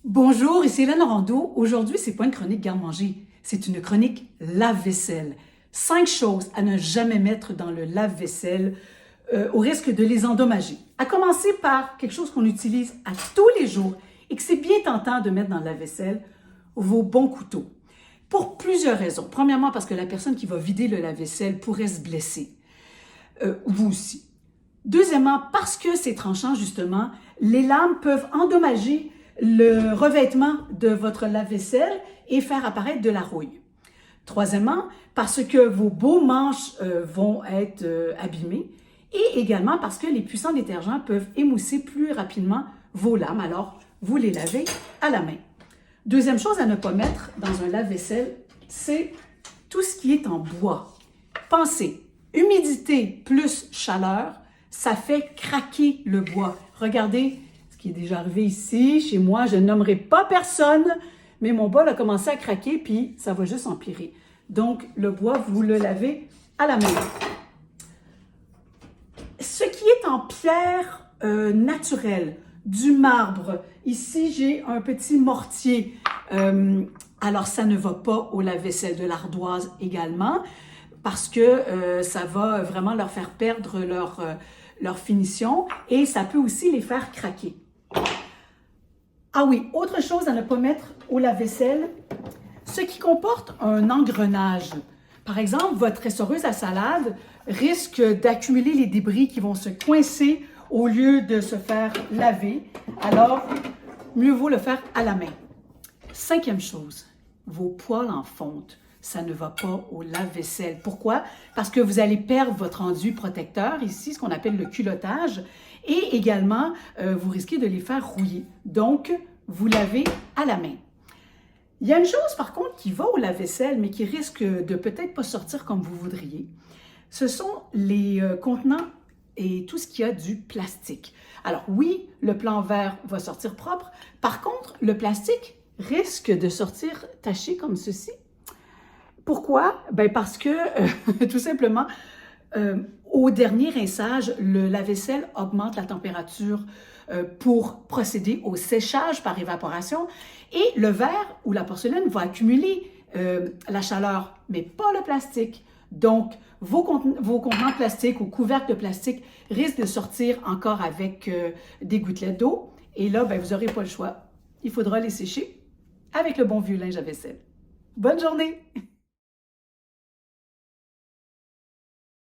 Bonjour, ici Hélène Rondeau. Aujourd'hui, c'est pas une chronique garde-manger, c'est une chronique lave-vaisselle. 5 choses à ne jamais mettre dans le lave-vaisselle au risque de les endommager. À commencer par quelque chose qu'on utilise à tous les jours et que c'est bien tentant de mettre dans le lave-vaisselle, vos bons couteaux. Pour plusieurs raisons. Premièrement, parce que la personne qui va vider le lave-vaisselle pourrait se blesser. Vous aussi. Deuxièmement, parce que c'est tranchant, justement, les lames peuvent endommager le revêtement de votre lave-vaisselle et faire apparaître de la rouille. Troisièmement, parce que vos beaux manches vont être abîmés et également parce que les puissants détergents peuvent émousser plus rapidement vos lames, alors vous les lavez à la main. Deuxième chose à ne pas mettre dans un lave-vaisselle, c'est tout ce qui est en bois. Pensez, humidité plus chaleur, ça fait craquer le bois. Regardez ce qui est déjà arrivé ici, chez moi, je ne nommerai pas personne, mais mon bol a commencé à craquer, puis ça va juste empirer. Donc, le bois, vous le lavez à la main. Ce qui est en pierre naturelle, du marbre, ici j'ai un petit mortier, alors ça ne va pas au lave-vaisselle, de l'ardoise également, parce que ça va vraiment leur faire perdre leur finition et ça peut aussi les faire craquer. Ah oui, autre chose à ne pas mettre au lave-vaisselle, ce qui comporte un engrenage. Par exemple, votre essoreuse à salade risque d'accumuler les débris qui vont se coincer au lieu de se faire laver. Alors, mieux vaut le faire à la main. Cinquième chose, vos poêles en fonte. Ça ne va pas au lave-vaisselle. Pourquoi? Parce que vous allez perdre votre enduit protecteur, ici, ce qu'on appelle le culottage, et également, vous risquez de les faire rouiller. Donc, vous lavez à la main. Il y a une chose, par contre, qui va au lave-vaisselle, mais qui risque de peut-être pas sortir comme vous voudriez. Ce sont les contenants et tout ce qui a du plastique. Alors oui, le plan vert va sortir propre. Par contre, le plastique risque de sortir taché comme ceci. Pourquoi? Ben parce que, tout simplement, au dernier rinçage, le lave-vaisselle augmente la température pour procéder au séchage par évaporation et le verre ou la porcelaine va accumuler la chaleur, mais pas le plastique. Donc, vos contenants plastiques ou couvercles de plastique risquent de sortir encore avec des gouttelettes d'eau. Et là, ben, vous n'aurez pas le choix. Il faudra les sécher avec le bon vieux linge à vaisselle. Bonne journée!